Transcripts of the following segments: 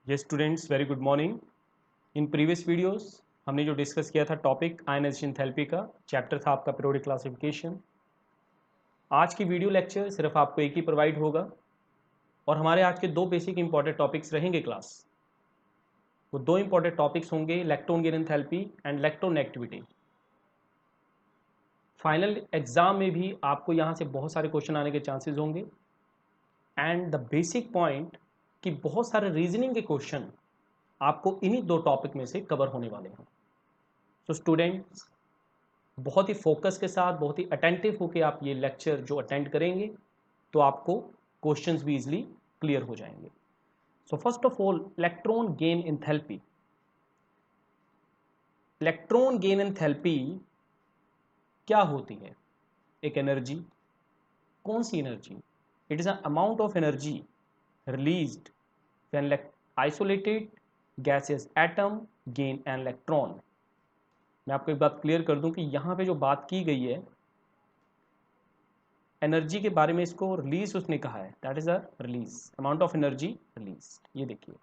ये students very good morning. In previous videos हमने जो डिस्कस किया था टॉपिक आयनाइजेशन थेरेपी का, चैप्टर था आपका पीरियोडिक क्लासिफिकेशन। आज की वीडियो लेक्चर सिर्फ आपको एक ही प्रोवाइड होगा और हमारे आज के दो बेसिक इंपॉर्टेंट टॉपिक्स रहेंगे क्लास। वो दो इंपॉर्टेंट टॉपिक्स होंगे electron gain enthalpy and electronegativity. Final exam में भी आपको यहाँ से बहुत सारे क्वेश्चन आने के चांसेस होंगे एंड द बेसिक पॉइंट कि बहुत सारे रीजनिंग के क्वेश्चन आपको इन्हीं दो टॉपिक में से कवर होने वाले हैं। तो स्टूडेंट्स बहुत ही फोकस के साथ, बहुत ही अटेंटिव होकर आप ये लेक्चर जो अटेंड करेंगे तो आपको क्वेश्चंस भी इजीली क्लियर हो जाएंगे। So first of all, electron gain enthalpy. Electron gain enthalpy क्या होती है? एक एनर्जी। कौन सी energy? It is a amount of energy released when isolated gases atom gain an electron. मैं आपको एक बात क्लियर कर दूं कि यहाँ पे जो बात की गई है एनर्जी के बारे में, इसको रिलीज उसने कहा है, that is a release, amount of energy release. ये देखिए,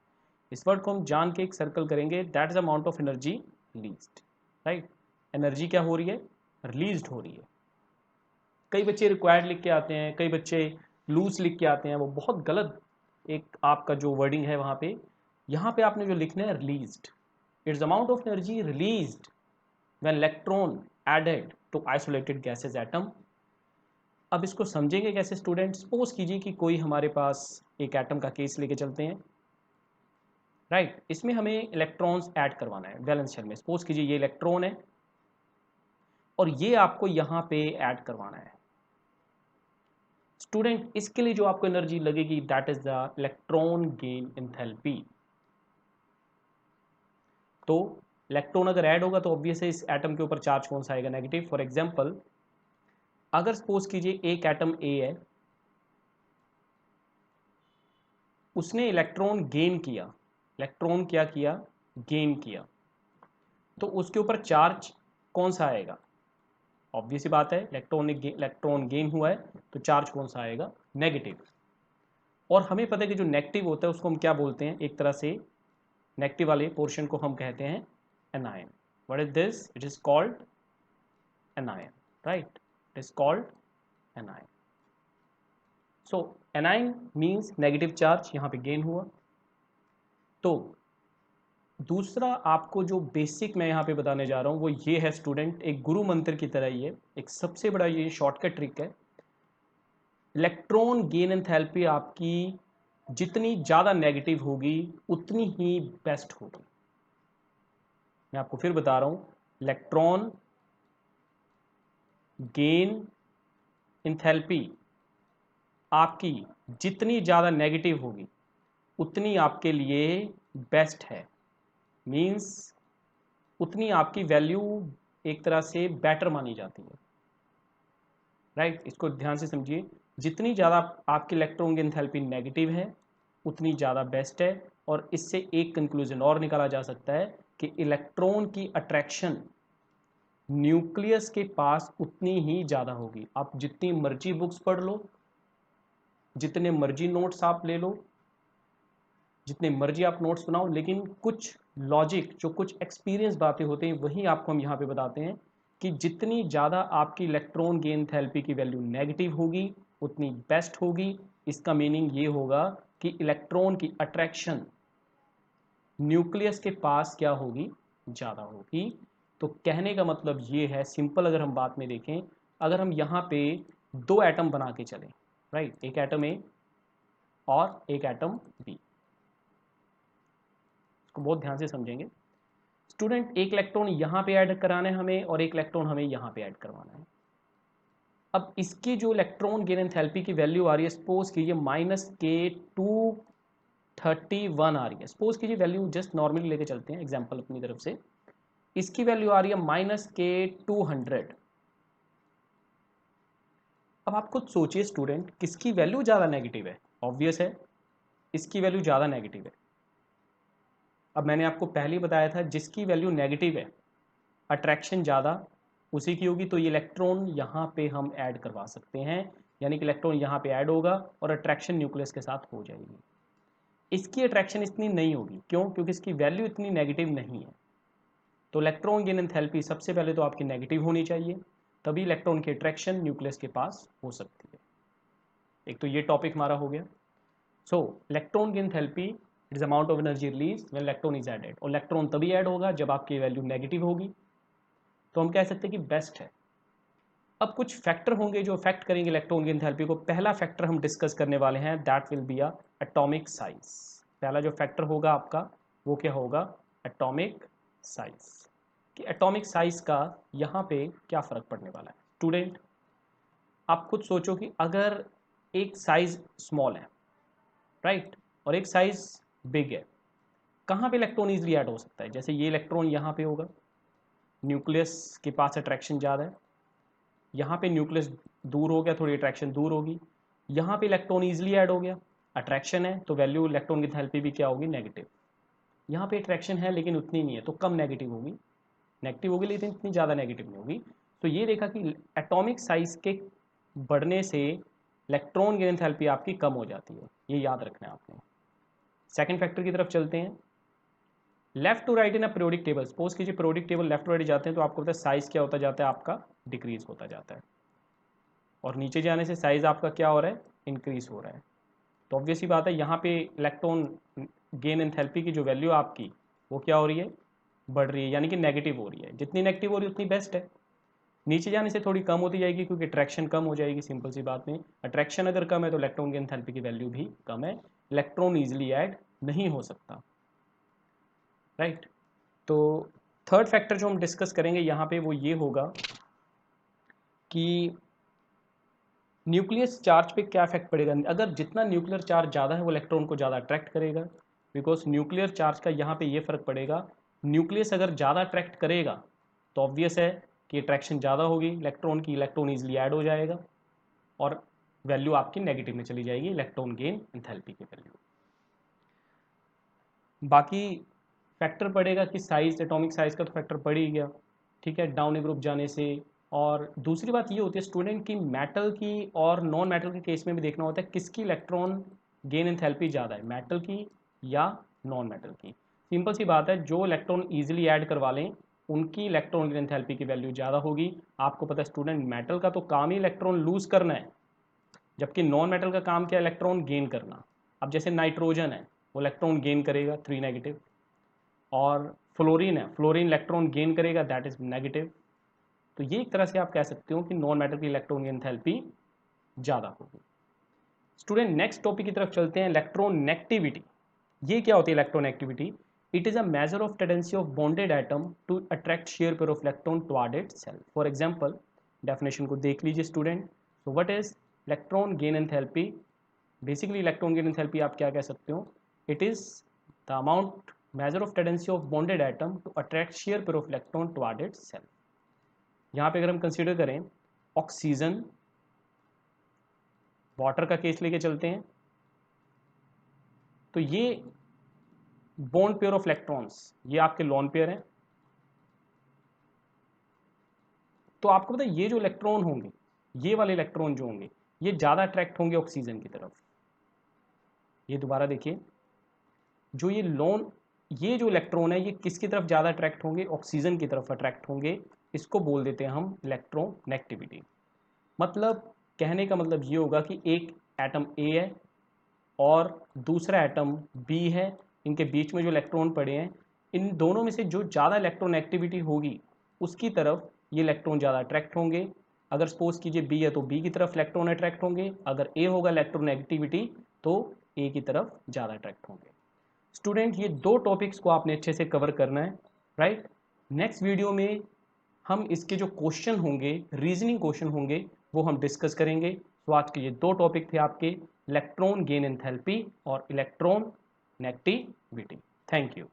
इस वर्ड को हम जान के एक सर्कल करेंगे, that is amount of energy released. Right, energy क्या हो रही है? रिलीज्ड हो रही है। कई बच्चे रिक्वायर्ड लिख के आते हैं, कई बच्चे लूज लिख के आते हैं, वो बहुत गलत एक आपका जो वर्डिंग है वहाँ पे। यहाँ पे आपने जो लिखना है released, its amount of energy released when electron added to isolated gases atom. अब इसको समझेंगे कैसे स्टूडेंट? सपोज कीजिए कि कोई हमारे पास एक एटम का केस लेके चलते हैं। राइट, इसमें हमें इलेक्ट्रॉन्स ऐड करवाना है वैलेंस शेल में। सपोज कीजिए ये इलेक्ट्रॉन है और ये आपको यहाँ पे ऐड करवाना है। स्टूडेंट, इसके लिए जो आपको एनर्जी लगेगी that is the electron gain enthalpy. तो इलेक्ट्रॉन अगर ऐड होगा तो ऑब्वियस है इस एटम के ऊपर चार्ज कौन सा आएगा? नेगेटिव। फॉर एग्जांपल, अगर सपोज कीजिए एक एटम ए है, उसने इलेक्ट्रॉन गेन किया। इलेक्ट्रॉन क्या किया? गेन किया। तो उसके ऊपर चार्ज कौन सा आएगा? ऑब्वियस ही बात है, इलेक्ट्रॉन गेन हुआ है तो चार्ज कौन सा आएगा? नेगेटिव। और हमें पता है कि जो नेगेटिव होता है उसको हम क्या बोलते हैं? एक तरह से नेगेटिव वाले पोर्शन को हम कहते हैं anion. What is this? It is called anion. Right, it is called anion. So anion means negative charge यहाँ पे गेन हुआ। तो दूसरा आपको जो बेसिक मैं यहाँ पे बताने जा रहा हूँ वो ये है स्टूडेंट, एक गुरु मंत्र की तरह ही है, एक सबसे बड़ा ये शॉर्टकट ट्रिक है। इलेक्ट्रॉन गेन एंथैल्पी आपकी जितनी ज़्यादा नेगेटिव होगी उतनी ही बेस्ट होगी। मैं आपको फिर बता रहा हूँ, इलेक्ट्रॉन गेन एंथैल्पी आपकी जितनी ज़्यादा नेगेटिव होगी उतनी आपके लिए बेस्ट है। मीन्स उतनी आपकी वैल्यू एक तरह से बेटर मानी जाती है। राइट, इसको ध्यान से समझिए। जितनी ज़्यादा आपकी इलेक्ट्रॉन की एंथैल्पी नेगेटिव है उतनी ज़्यादा बेस्ट है। और इससे एक कंक्लूजन और निकाला जा सकता है कि इलेक्ट्रॉन की अट्रैक्शन न्यूक्लियस के पास उतनी ही ज़्यादा होगी। आप जितनी मर्जी बुक्स पढ़ लो, जितने मर्जी नोट्स आप ले लो, जितने मर्जी आप नोट्स बनाओ, लेकिन कुछ लॉजिक, जो कुछ एक्सपीरियंस बातें होती हैं वही आपको हम यहाँ पे बताते हैं कि जितनी ज़्यादा आपकी इलेक्ट्रॉन गेन एंथैल्पी की वैल्यू नेगेटिव होगी उतनी बेस्ट होगी। इसका मीनिंग ये होगा कि इलेक्ट्रॉन की अट्रैक्शन न्यूक्लियस के पास क्या होगी? ज़्यादा होगी। तो कहने का मतलब ये है, सिंपल अगर हम बात में देखें, अगर हम यहाँ पे दो एटम बना के चलें, राइट, एक एटम ए और एक एटम बी, इसको बहुत ध्यान से समझेंगे स्टूडेंट। एक इलेक्ट्रॉन यहाँ पे ऐड कराना है हमें और एक इलेक्ट्रॉन हमें यहाँ पे ऐड करवाना है। अब इसकी जो इलेक्ट्रॉन गेन एंथैल्पी की वैल्यू आ रही है, सपोज कीजिए -K231 आ रही है। सपोज कीजिए वैल्यू जस्ट नॉर्मली लेके चलते हैं एग्जांपल अपनी तरफ से। इसकी वैल्यू आ रही है -K200। अब आप खुद सोचिए स्टूडेंट, किसकी वैल्यू ज़्यादा नेगेटिव है? ऑब्वियस है इसकी वैल्यू ज़्यादा नेगेटिव है। अब मैंने आपको पहले ही बताया था, जिसकी वैल्यू नेगेटिव है, अट्रैक्शन ज़्यादा उसी की होगी, तो ये इलेक्ट्रॉन यहाँ पे हम ऐड करवा सकते हैं। यानी कि इलेक्ट्रॉन यहाँ पे ऐड होगा और अट्रैक्शन न्यूक्लियस के साथ हो जाएगी। इसकी अट्रैक्शन इतनी नहीं होगी। क्यों? क्योंकि इसकी वैल्यू इतनी नेगेटिव नहीं है। तो इलेक्ट्रॉन गेन एंथैल्पी सबसे पहले तो आपकी नेगेटिव होनी चाहिए, तभी इलेक्ट्रॉन की अट्रैक्शन न्यूक्लियस के पास हो सकती है। एक तो ये टॉपिक हमारा हो गया। So electron gain enthalpy it is amount of energy release when electron is added, और इलेक्ट्रॉन तभी ऐड होगा जब आपकी वैल्यू नेगेटिव होगी। तो हम कह सकते हैं कि बेस्ट है। अब कुछ फैक्टर होंगे जो अफेक्ट करेंगे इलेक्ट्रॉन की एंथैल्पी को। पहला फैक्टर हम डिस्कस करने वाले हैं, that will be atomic size. पहला जो फैक्टर होगा आपका वो क्या होगा? Atomic size. कि एटॉमिक साइज का यहाँ पे क्या फ़र्क पड़ने वाला है। स्टूडेंट आप खुद सोचो कि अगर एक साइज स्मॉल है, राइट, और एक साइज बिग है, कहाँ पे इलेक्ट्रॉन ईजिली ऐड हो सकता है? जैसे ये इलेक्ट्रॉन यहाँ पे होगा, न्यूक्लियस के पास अट्रैक्शन ज़्यादा है, यहाँ पे न्यूक्लियस दूर हो गया, थोड़ी अट्रैक्शन दूर होगी, यहाँ पे इलेक्ट्रॉन ईजिली ऐड हो गया, अट्रैक्शन है तो वैल्यू इलेक्ट्रॉन की एंथैल्पी भी क्या होगी? नेगेटिव। यहाँ पे अट्रैक्शन है लेकिन उतनी नहीं है तो कम नेगेटिव होगी, नेगेटिव होगी लेकिन इतनी ज़्यादा नेगेटिव नहीं होगी। तो ये देखा कि एटॉमिक साइज के बढ़ने से इलेक्ट्रॉन की एंथैल्पी आपकी कम हो जाती है, ये याद रखना है आपने। सेकेंड फैक्टर की तरफ चलते हैं, left to right in a periodic table. Suppose कीजिए periodic table left to right जाते हैं तो आपको पता है साइज क्या होता जाता है? आपका डिक्रीज होता जाता है, और नीचे जाने से साइज आपका क्या हो रहा है? इंक्रीज हो रहा है। तो ऑब्वियस ही बात है यहाँ पे इलेक्ट्रॉन गेन एंथैल्पी की जो वैल्यू आपकी वो क्या हो रही है? बढ़ रही है, यानी कि नेगेटिव हो रही है। जितनी नेगेटिव हो रही है उतनी बेस्ट है। नीचे जाने से थोड़ी कम होती जाएगी क्योंकि अट्रैक्शन कम हो जाएगी। सिंपल सी बात में अट्रैक्शन अगर कम है तो इलेक्ट्रॉन की एंथैल्पी की वैल्यू भी कम है, इलेक्ट्रॉन ईजिली ऐड नहीं हो सकता, राइट। तो थर्ड फैक्टर जो हम डिस्कस करेंगे यहाँ पे वो ये होगा कि न्यूक्लियस चार्ज पे क्या इफेक्ट पड़ेगा। अगर जितना न्यूक्लियर चार्ज ज़्यादा है वो इलेक्ट्रॉन को ज़्यादा अट्रैक्ट करेगा, बिकॉज न्यूक्लियर चार्ज का यहाँ पे ये फ़र्क पड़ेगा। न्यूक्लियस अगर ज़्यादा अट्रैक्ट करेगा तो ऑब्वियस है कि अट्रैक्शन ज़्यादा होगी इलेक्ट्रॉन की, इलेक्ट्रॉन ईजिली ऐड हो जाएगा और वैल्यू आपकी नेगेटिव में चली जाएगी, इलेक्ट्रॉन गेन एंथैल्पी की वैल्यू। बाकी फैक्टर पड़ेगा कि साइज, एटॉमिक साइज का तो फैक्टर पड़ ही गया, ठीक है, डाउन ग्रुप जाने से। और दूसरी बात ये होती है स्टूडेंट की मेटल की और नॉन मेटल के केस में भी देखना होता है किसकी इलेक्ट्रॉन गेन एंथैल्पी ज़्यादा है, मेटल की या नॉन मेटल की। सिंपल सी बात है, जो इलेक्ट्रॉन ईजिली ऐड करवा लें उनकी इलेक्ट्रॉन गेन एंथैल्पी की वैल्यू ज़्यादा होगी। आपको पता है स्टूडेंट मेटल का तो काम ही इलेक्ट्रॉन लूज करना है, जबकि नॉन मेटल का काम क्या है? इलेक्ट्रॉन गेन करना। अब जैसे नाइट्रोजन है वो इलेक्ट्रॉन गेन करेगा 3 नेगेटिव, और फ्लोरीन है, फ्लोरीन इलेक्ट्रॉन गेन करेगा, दैट इज नेगेटिव। तो ये एक तरह से आप कह सकते हो कि नॉन मेटल की इलेक्ट्रॉन की एंथैल्पी ज़्यादा होगी। स्टूडेंट नेक्स्ट टॉपिक की तरफ चलते हैं, इलेक्ट्रोनेगेटिविटी। ये क्या होती है electronegativity? It is a measure of tendency of bonded atom to attract shared pair of electron toward itself. For example, definition को देख लीजिए student. So what is electron gain enthalpy? Basically electron gain enthalpy आप क्या कह सकते हो? It is the amount measure of tendency of bonded atom to attract shear pair of electron toward itself। यहाँ पे अगर हम कंसीडर करें ऑक्सीजन, वाटर का केस लेके चलते हैं, तो ये बॉन्ड पेयर ऑफ इलेक्ट्रॉन्स, ये आपके लॉन पेयर हैं। तो आपको पता है ये जो इलेक्ट्रॉन होंगे, ये वाले इलेक्ट्रॉन जो होंगे ये ज़्यादा अट्रैक्ट होंगे ऑक्सीजन की तरफ। ये दोबारा देखिए, जो ये जो इलेक्ट्रॉन है ये किसकी तरफ ज़्यादा अट्रैक्ट होंगे? ऑक्सीजन की तरफ अट्रैक्ट होंगे। इसको बोल देते हैं हम इलेक्ट्रोनेगेटिविटी। मतलब कहने का मतलब ये होगा कि एक एटम ए है और दूसरा एटम बी है, इनके बीच में जो इलेक्ट्रॉन पड़े हैं, इन दोनों में से जो ज़्यादा इलेक्ट्रोनेगेटिविटी होगी उसकी तरफ ये इलेक्ट्रॉन ज़्यादा अट्रैक्ट होंगे। अगर सपोज कीजिए बी है तो बी की तरफ इलेक्ट्रॉन अट्रैक्ट होंगे, अगर ए होगा इलेक्ट्रोनेगेटिविटी तो ए की तरफ ज़्यादा अट्रैक्ट होंगे। स्टूडेंट ये दो टॉपिक्स को आपने अच्छे से कवर करना है, राइट। नेक्स्ट वीडियो में हम इसके जो क्वेश्चन होंगे, रीजनिंग क्वेश्चन होंगे, वो हम डिस्कस करेंगे। तो आज के ये दो टॉपिक थे आपके, इलेक्ट्रॉन गेन एंथैल्पी और इलेक्ट्रॉन नेगेटिविटी। Thank you.